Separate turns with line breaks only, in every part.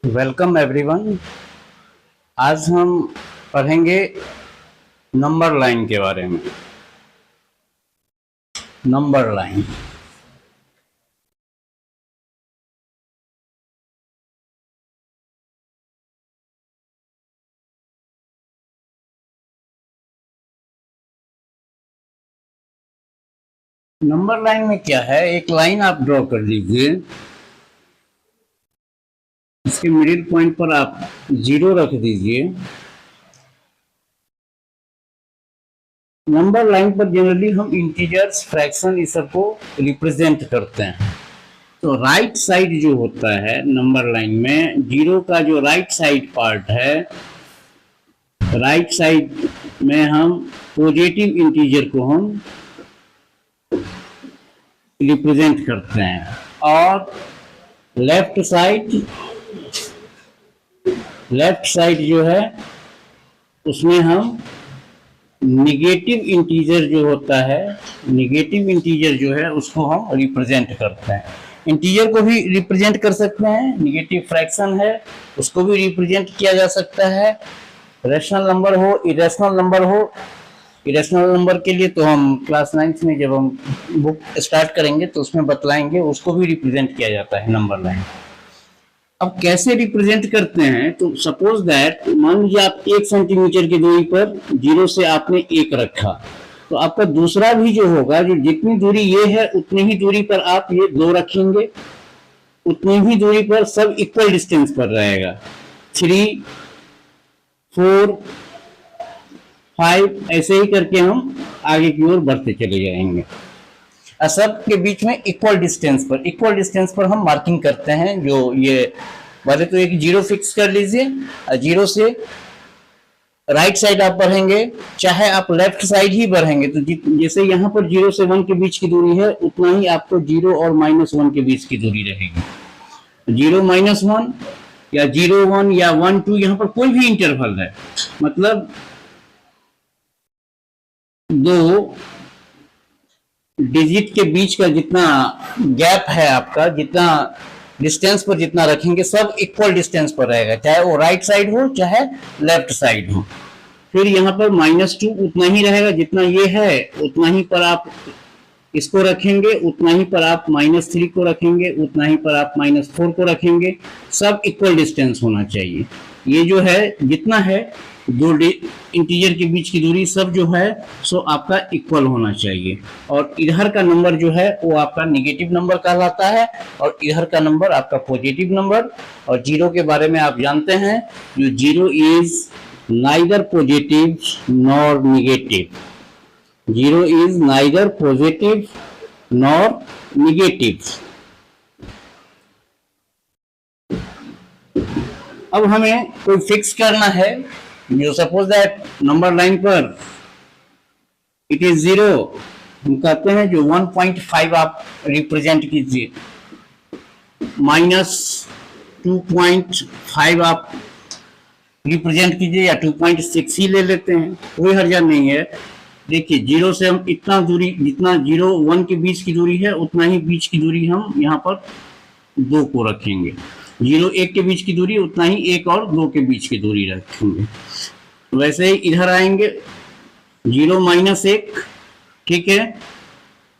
Welcome everyone. आज हम पढ़ेंगे नंबर लाइन के बारे में। नंबर लाइन नंबर लाइन में क्या है, एक लाइन आप ड्रॉ कर लीजिए। इसके मिडिल पॉइंट पर आप 0 रख दीजिए। नंबर लाइन पर जनरली हम इंटीजर्स, फ्रैक्शन इस सब को रिप्रेजेंट करते हैं। तो राइट साइड जो होता है नंबर लाइन में, 0 का जो राइट साइड पार्ट है, राइट साइड में हम पॉजिटिव इंटीजर को हम रिप्रेजेंट करते हैं, और लेफ्ट साइड जो है उसमें हम निगेटिव इंटीजर जो होता है, निगेटिव इंटीजर जो है उसको हम रिप्रेजेंट करते हैं। इंटीजर को भी रिप्रेजेंट कर सकते हैं, निगेटिव फ्रैक्शन है उसको भी रिप्रेजेंट किया जा सकता है। रैशनल नंबर हो, इरेशनल नंबर हो। इरेशनल नंबर के लिए तो हम क्लास 9th में जब हम बुक स्टार्ट करेंगे तो उसमें बतलाएंगे, उसको भी रिप्रेजेंट किया जाता है नंबर लाइन। अब कैसे रिप्रेजेंट करते हैं, तो सपोज दैट मान लीजिए आप 1 सेंटीमीटर की दूरी पर 0 से आपने 1 रखा, तो आपका दूसरा भी जो होगा, जो जितनी दूरी ये है उतनी ही दूरी पर आप ये 2 रखेंगे, उतनी ही दूरी पर सब इक्वल डिस्टेंस पर रहेगा। 3, 4, 5 ऐसे ही करके हम आगे की ओर बढ़ते चले जाएंगे। सब के बीच में इक्वल डिस्टेंस पर हम मार्किंग करते हैं। जो ये पहले तो एक 0 फिक्स कर लीजिए। 0 से राइट साइड आप बढ़ेंगे, चाहे आप लेफ्ट साइड ही बढ़ेंगे, तो जैसे यहाँ पर 0 से 1 के बीच की दूरी है, उतना ही आपको 0 और -1 के बीच की दूरी रहेगी। 0 -1 या 0 1 या 1 2, यहाँ पर कोई भी इंटरवल है, मतलब 2 डिजिट के बीच का जितना गैप है आपका, जितना डिस्टेंस पर जितना रखेंगे, सब इक्वल डिस्टेंस पर रहेगा, चाहे वो राइट साइड हो चाहे लेफ्ट साइड हो। फिर यहाँ पर -2 उतना ही रहेगा, जितना ये है उतना ही पर आप इसको रखेंगे, उतना ही पर आप -3 को रखेंगे, उतना ही पर आप -4 को रखेंगे। सब इक्वल डिस्टेंस होना चाहिए। ये जो है जितना है, 2 इंटीजर के बीच की दूरी सब जो है सो आपका इक्वल होना चाहिए। और इधर का नंबर जो है वो आपका नेगेटिव नंबर कहलाता है, और इधर का नंबर आपका पॉजिटिव नंबर। और 0 के बारे में आप जानते हैं, जो 0 is neither positive nor negative. 0 is neither positive nor negative. अब हमें कोई फिक्स करना है, जो सपोज दैट नंबर लाइन पर इट इज 0, हम कहते हैं जो 1.5 आप रिप्रेजेंट कीजिए, -2.5 आप रिप्रेजेंट कीजिए, या 2.6 ही ले लेते हैं, कोई हर्जा नहीं है। देखिए 0 से हम इतना दूरी, जितना 0 1 के बीच की दूरी है उतना ही बीच की दूरी हम यहाँ पर 2 को रखेंगे। 0 1 के बीच की दूरी, उतना ही 1 और 2 के बीच की दूरी रखेंगे। वैसे ही इधर आएंगे 0 -1, ठीक है।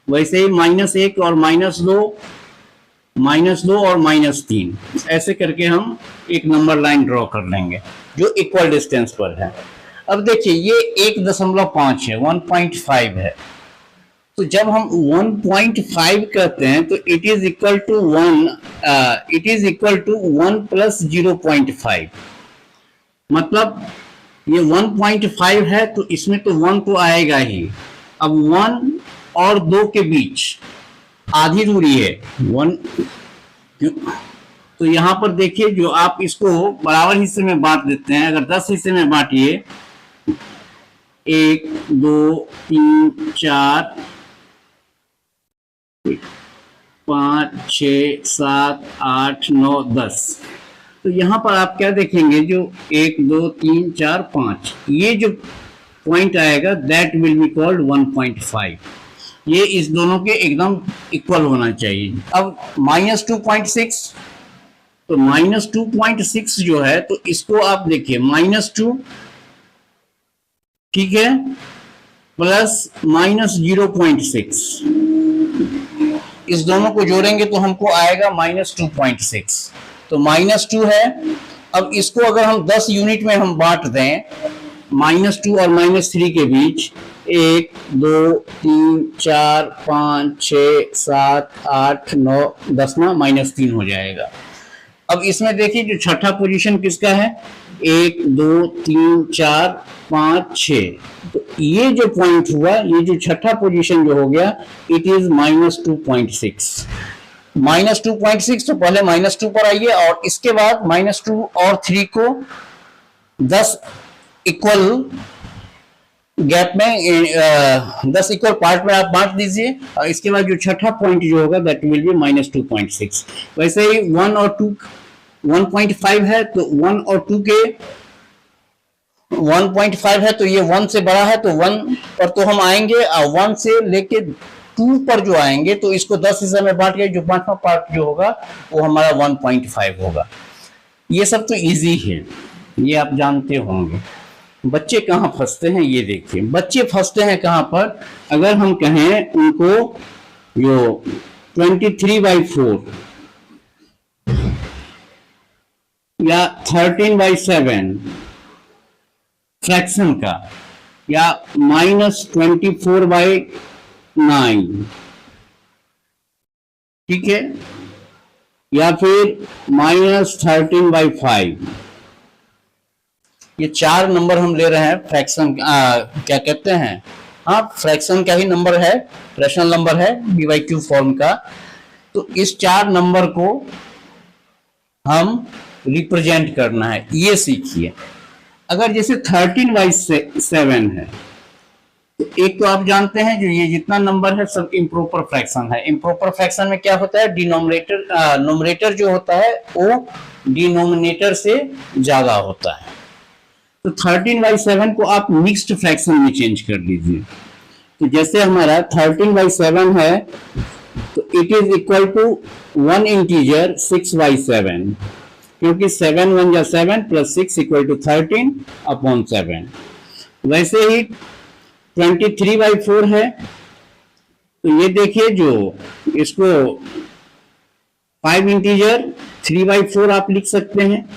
वैसे ही -1 और -2 और -3, ऐसे करके हम एक नंबर लाइन ड्रॉ कर लेंगे जो इक्वल डिस्टेंस पर है। अब देखिए ये 1.5 है, 1.5 है। तो जब हम 1.5 कहते हैं तो it is equal to 1 plus 0.5, मतलब ये 1.5 है तो इसमें तो 1 तो आएगा ही। अब 1 और 2 के बीच आधी दूरी है 1, तो यहां पर देखिए, जो आप इसको बराबर हिस्से में बांट देते हैं, अगर 10 हिस्से में बांटिए, 1 2 3 4 5 6 7 8 9 10, तो यहां पर आप क्या देखेंगे, जो 1 2 3 4 5, ये जो पॉइंट आएगा दैट विल बी कॉल्ड 1.5। ये इस दोनों के एकदम इक्वल होना चाहिए। अब -2.6 तो -2.6 जो है, तो इसको आप देखिए -2, ठीक है, प्लस -0.6, इस दोनों को जोड़ेंगे तो हमको आएगा -2.6। तो -2 है। अब इसको अगर हम 10 यूनिट में हम बांट दें -2 और -3 के बीच, 1 2 3 4 5 6 7 8 9 10 ना -3 हो जाएगा। अब इसमें देखिए जो छठा पोजीशन किसका है, 1 2 3 4 5 6, तो ये जो पॉइंट हुआ, ये जो छठा पोजीशन जो हो गया, इट इज -2.6। -2.6, तो पहले -2 पर आइए और इसके बाद -2 और 3 को 10 इक्वल गैप में 10 इक्वल पार्ट में आप बांट दीजिए, और इसके बाद जो छठा पॉइंट जो होगा दैट विल बी -2.6। वैसे ही 1 और 2 1.5 है, तो 1 और 2 के 1.5 है, तो ये 1 से बड़ा है, तो 1 पर तो हम आएंगे, और 1 से लेके 2 पर जो आएंगे तो इसको 10 हिस्से में बांट के जो पांचवा पार्ट जो होगा वो हमारा 1.5 होगा। ये सब तो इजी है, ये आप जानते होंगे। बच्चे कहाँ फंसते हैं ये देखिए, बच्चे फंसते हैं कहाँ पर, अगर हम कहें उनको जो 23/4 या 13/7 फ्रैक्शन का, या -24/9, ठीक है, या फिर -13/5, ये 4 नंबर हम ले रहे हैं फ्रैक्शन, क्या कहते हैं, हाँ फ्रैक्शन का ही नंबर है, फ्रैक्शनल नंबर है BQ फॉर्म का। तो इस 4 नंबर को हम रिप्रेजेंट करना है, ये सीखिए। अगर जैसे 13/7 है, तो एक तो आप जानते हैं जो ये जितना नंबर है सब इम्प्रॉपर फ्रैक्शन है। इम्प्रॉपर फ्रैक्शन में क्या होता है, डिनोमिनेटर नोमिनेटर जो होता है वो डिनोमिनेटर से ज्यादा होता है। तो 13/7 को आप मिक्स्ड फ्रैक्शन में चेंज कर लीजिए। तो जैसे हमारा 13/7 है, तो it is equal to 1 integer 6/7, क्योंकि 7 1 या 7 प्लस 6 इक्वल टू 13/7। वैसे ही 23/4 है, तो ये देखिए जो इसको 5 इंटीजर 3/4 आप लिख सकते हैं।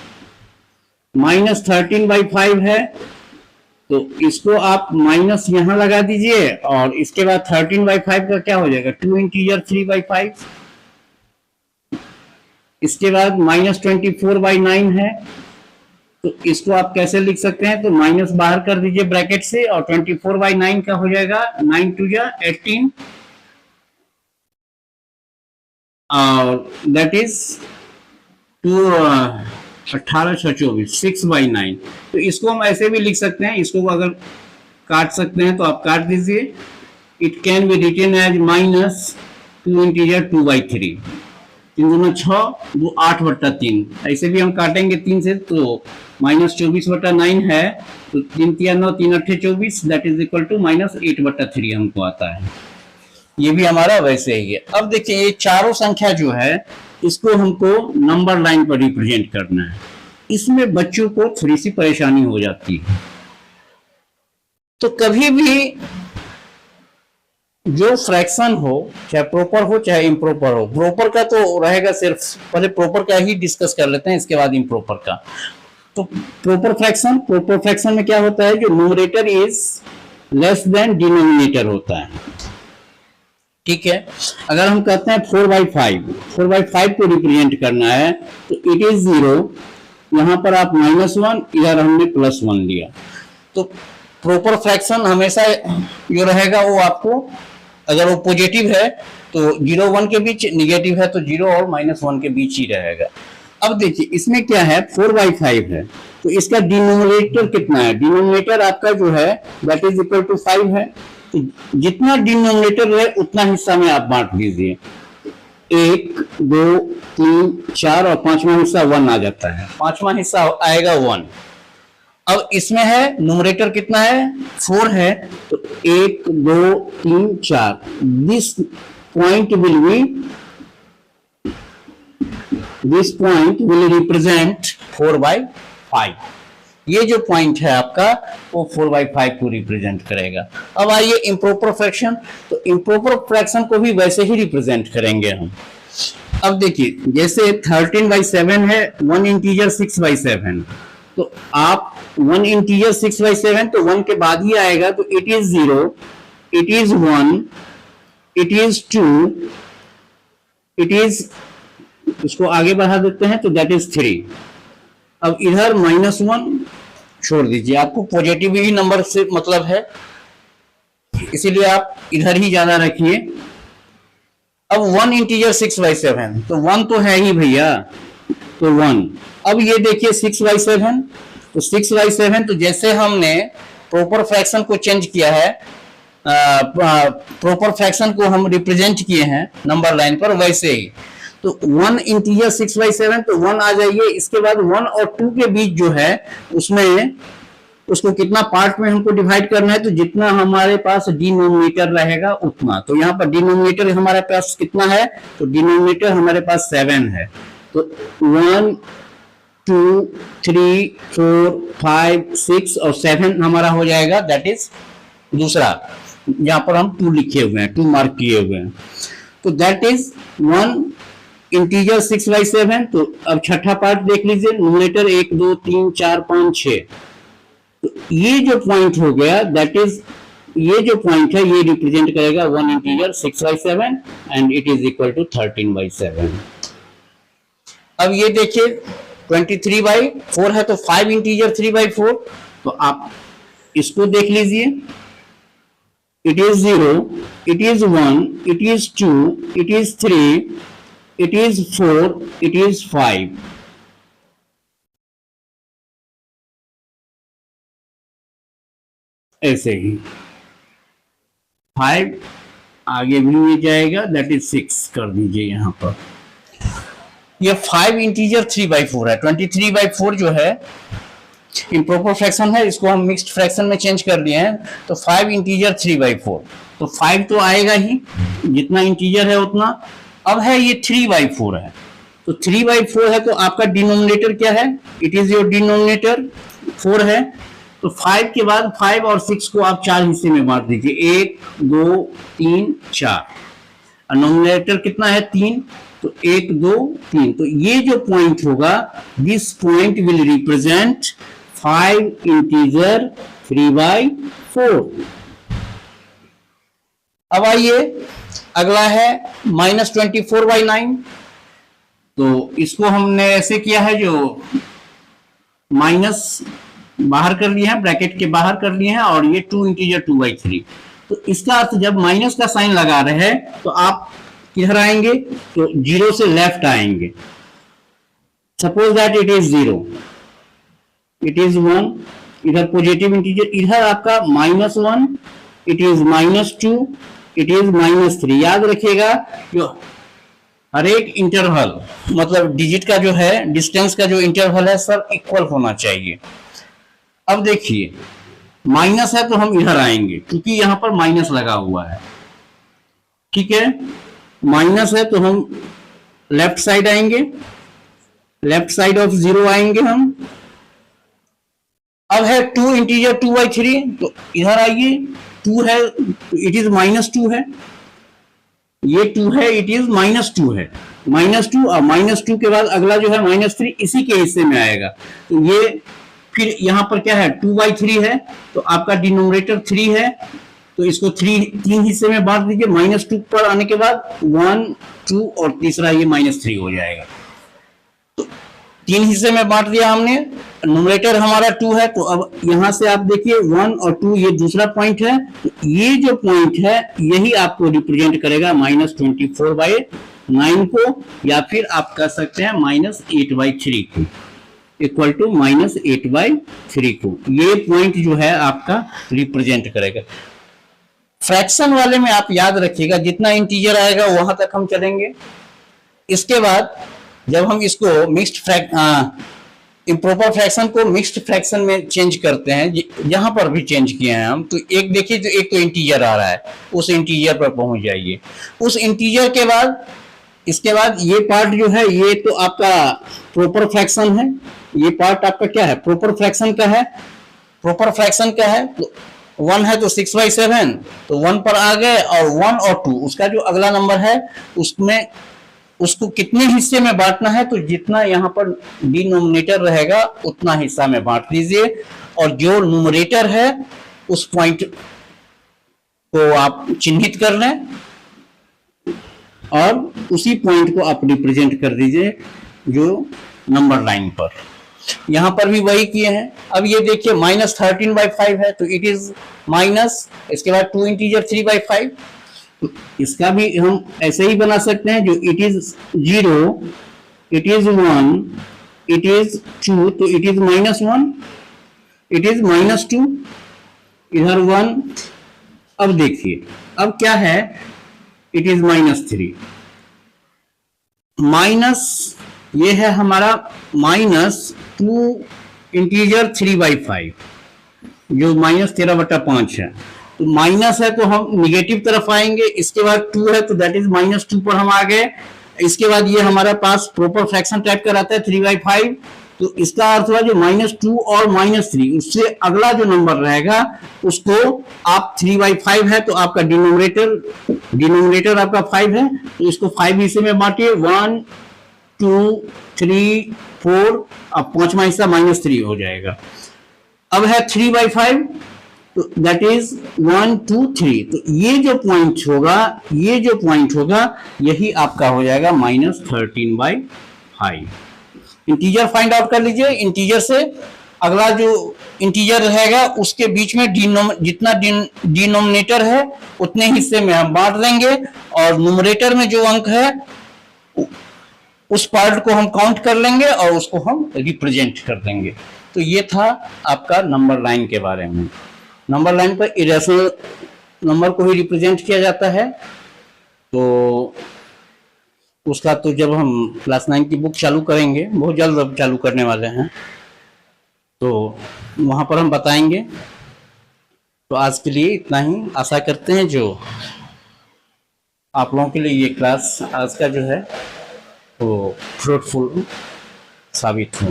-13/5 है, तो इसको आप माइनस यहां लगा दीजिए, और इसके बाद 13/5 का क्या हो जाएगा, 2 इंटीजर 3/5। इसके बाद -24/9 है, तो इसको आप कैसे लिख सकते हैं, तो माइनस बाहर कर दीजिए ब्रैकेट से, और 24/9 का हो जाएगा 9 2 18, और दैट इज 18/24 6/9। तो इसको हम ऐसे भी लिख सकते हैं, इसको अगर काट सकते हैं तो आप काट दीजिए। It can be written as -2 integer 2/3, 3 दूना 6, 2 8/3, ऐसे भी हम काटेंगे 3 से, तो -24/9 है, तो 3 3 9 3 8 24, दैट इज इक्वल टू -8/3 हमको आता है। ये भी हमारा वैसे ही है। अब देखिए ये चारों संख्या जो है इसको हमको नंबर लाइन पर रिप्रेजेंट करना है। इसमें बच्चों को थोड़ी सी परेशानी हो जाती है। तो कभी भी जो फ्रैक्शन हो, चाहे प्रॉपर हो चाहे इम्प्रॉपर हो, प्रॉपर का तो रहेगा, सिर्फ पहले प्रॉपर का ही डिस्कस कर लेते हैं, इसके बाद इम्प्रॉपर का। तो प्रॉपर फ्रैक्शन में क्या होता है, जो numerator is less than denominator होता है, ठीक है। अगर हम कहते हैं 4/5 को रिप्रेजेंट करना है, तो इट इज 0, यहां पर आप -1, इधर हमने +1 लिया। तो प्रॉपर फ्रैक्शन हमेशा जो रहेगा वो आपको, अगर वो पॉजिटिव है तो 0 1 के बीच, निगेटिव है तो 0 और -1 के बीच ही रहेगा। अब देखिए इसमें क्या है, 4/5 है, तो इसका डिनोमिनेटर कितना है, डिनोमिनेटर आपका जो है दैट इज इक्वल टू 5 है। तो जितना डिनोमिनेटर है उतना हिस्सा में आप बांट दीजिए, 1 2 3 4 और 5वां हिस्सा 1 आ जाता है, 5वां हिस्सा आएगा 1। अब इसमें है न्यूमरेटर कितना है, 4 है, तो 1 2 3 4, this point will be this point will represent 4/5। ये जो पॉइंट है आपका वो 4/5 को रिप्रेजेंट करेगा। अब आइए इम्प्रॉपर फ्रैक्शन, तो इम्प्रॉपर फ्रैक्शन को भी वैसे ही रिप्रेजेंट करेंगे हम। अब देखिए जैसे 13/7 है, 1 इंटीजर 6/7, तो आप 1 इंटीजर 6/7 तो 1 के बाद ही आएगा, तो it is 0, it is 1, it is 2, it is, उसको आगे बढ़ा देते हैं तो दैट इज 3। अब इधर -1 छोड़ दीजिए, आपको पॉजिटिव ही नंबर से मतलब है, इसीलिए आप इधर ही ज्यादा रखिए। अब 1 इंटीजर 6/7, तो 1 तो है ही भैया, तो 1। अब ये देखिए 6/7, तो 6/7, तो जैसे हमने प्रॉपर फ्रैक्शन को चेंज किया है, प्रॉपर फ्रैक्शन को हम रिप्रेजेंट किए हैं नंबर लाइन पर, वैसे ही तो 1 इंटीजर 6/7, तो 1 आ जाइए। इसके बाद 1 और 2 के बीच जो है उसमें उसको कितना पार्ट में हमको डिवाइड करना है, तो जितना हमारे पास डिनोमिनेटर रहेगा उतना। तो यहाँ पर डिनोमिनेटर हमारे पास कितना है, तो डिनोमिनेटर हमारे पास 7 है, तो 1 2 3 4 5 6 और 7 हमारा हो जाएगा, दैट इज दूसरा, यहाँ पर हम 2 लिखे हुए हैं, 2 मार्क किए हुए हैं, तो दैट इज 1 इंटीजर 6/7। तो अब छठा पार्ट देख लीजिए, न्यूमरेटर 1 2 3 4 5 6, तो ये जो पॉइंट हो गया दैट इज, ये जो पॉइंट है ये रिप्रेजेंट करेगा 1 integer 6/7 and it is equal to 13/7। अब ये देखिए 23/4 है, तो 5 इंटीजर 3/4, तो आप इसको देख लीजिए, it is 0, it is 1, it is 2, it is 3, it is 4, it is 5। ऐसे ही 5 आगे भी ले जाएगा, दैट इज 6 कर दीजिए यहाँ पर। ये 5 इंटीजर 3/4 है, 23/4 जो है इम्प्रॉपर फ्रैक्शन है, इसको हम मिक्स्ड फ्रैक्शन में चेंज कर दिए हैं, तो 5 इंटीजर 3/4, तो 5 तो आएगा ही, जितना इंटीजर है उतना। अब है ये 3/4 है, तो 3/4 है, तो आपका डिनोमिनेटर क्या है, इट इज योर डिनोमिनेटर 4 है, तो 5 के बाद 5 और 6 को आप 4 हिस्से में बांट दीजिए, 1 2 3 4, और नोमिनेटर कितना है 3, तो 1 2 3, तो ये जो पॉइंट होगा this point will represent 5 integer 3/4। अब आइए अगला है -24/9, तो इसको हमने ऐसे किया है, जो माइनस बाहर कर लिए हैं, ब्रैकेट के बाहर कर लिए हैं, और ये 2 इंटीजर 2/3, तो इसका अर्थ जब माइनस का साइन लगा रहे हैं तो आप किधर आएंगे, तो 0 से लेफ्ट आएंगे। Suppose that it is 0, it is 1, इधर पॉजिटिव इंटीजर, इधर आपका -1, इट इज -2, इट इज -3। याद रखिएगा जो हर एक इंटरवल मतलब डिजिट का जो है, डिस्टेंस का जो इंटरवल है सब इक्वल होना चाहिए। अब देखिए माइनस है तो हम इधर आएंगे, क्योंकि यहां पर माइनस लगा हुआ है, ठीक है, माइनस है तो हम लेफ्ट साइड आएंगे, लेफ्ट साइड ऑफ 0 आएंगे हम। अब है 2 इंटीजर 2/3, तो इधर आइए, 2 है इट इज -2 है, ये 2 है इट इज -2 है, -2, और -2 के बाद अगला जो है -3 इसी के हिस्से में आएगा, तो ये फिर यहां पर क्या है 2/3 है, तो आपका डिनोमिनेटर 3 है, तो इसको 3 हिस्से में बांट दीजिए, -2 पर आने के बाद 1 2 और तीसरा ये -3 हो जाएगा, तो 3 हिस्से में बांट दिया हमने। न्यूमरेटर हमारा 2 है, तो अब यहां से आप देखिए 1 और 2 ये दूसरा पॉइंट है, तो ये जो पॉइंट है यही आपको रिप्रेजेंट करेगा -24/9 को, या फिर आप कह सकते हैं -8/3 को, इक्वल टू -8/3 को, ये पॉइंट जो है आपका रिप्रेजेंट करेगा। फ्रैक्शन वाले में आप याद रखिएगा जितना इंटीजर आएगा वहां तक हम चलेंगे। इसके बाद जब हम इसको मिक्स्ड इम्प्रॉपर फ्रैक्शन को मिक्स्ड फ्रैक्शन में चेंज करते हैं, यहां पर भी चेंज किए हैं हम, तो एक देखिए, तो एक तो इंटीजर आ रहा है, उस इंटीजर पर पहुंच जाइए, उस इंटीजर के बाद इसके बाद ये पार्ट जो है ये तो आपका प्रॉपर फ्रैक्शन है, ये पार्ट आपका क्या है, प्रॉपर फ्रैक्शन का है। प्रॉपर फ्रैक्शन का है तो 1 है तो 6/7, तो 1 पर आ गए, और 1 और 2 उसका जो अगला नंबर है उसमें उसको कितने हिस्से में बांटना है, तो जितना यहाँ पर डिनोमिनेटर रहेगा उतना हिस्सा में बांट दीजिए, और जो न्यूमरेटर है उस पॉइंट को आप चिन्हित कर लें और उसी पॉइंट को आप रिप्रेजेंट कर दीजिए जो नंबर लाइन पर। यहां पर भी वही किए हैं। अब ये देखिए -13/5 है तो इट इज माइनस, इसके बाद 2 इंटीजर 3/5, इसका भी हम ऐसे ही बना सकते हैं, जो it is 0, it is 1, it is 2, तो इट इज -1, इट इज -2, इधर 1। अब देखिए अब क्या है, इट इज -3, माइनस ये है हमारा -2 इंटीजर 3/5 जो -13/5 है, तो माइनस है तो हम निगेटिव तरफ आएंगे। इसके बाद 2 है तो दैट इज -2 पर हम आ गए। इसके बाद ये हमारा पास प्रॉपर फ्रैक्शन टाइप का रहता है 3/5, तो इसका अर्थ हुआ जो -2 और -3 उससे अगला जो नंबर रहेगा उसको आप 3/5 है तो आपका डिनोमिनेटर आपका 5 है, तो इसको 5 हिस्से में बांटिए, 1 2 3 4, अब 5वां हिस्सा -3 हो जाएगा। अब है 3/5 तो दैट इज 1 2 3, तो ये जो पॉइंट होगा यही आपका हो जाएगा -13/5। इंटीजर फाइंड आउट कर लीजिए। इंटीजर से अगला जो इंटीजर रहेगा उसके बीच में जितना डिनोमिनेटर है उतने हिस्से में हम बांट देंगे, और न्यूमरेटर में जो अंक है उस पार्ट को हम काउंट कर लेंगे और उसको हम रिप्रेजेंट कर देंगे। तो ये था आपका नंबर लाइन के बारे में। नंबर लाइन पर इरेशनल नंबर को ही रिप्रेजेंट किया जाता है, तो उसका तो जब हम क्लास 9 की बुक चालू करेंगे, बहुत जल्द अब चालू करने वाले हैं, तो वहाँ पर हम बताएंगे। तो आज के लिए इतना ही। आशा करते हैं जो आप लोगों के लिए ये क्लास आज का जो है वो फ्रूटफुल साबित हो।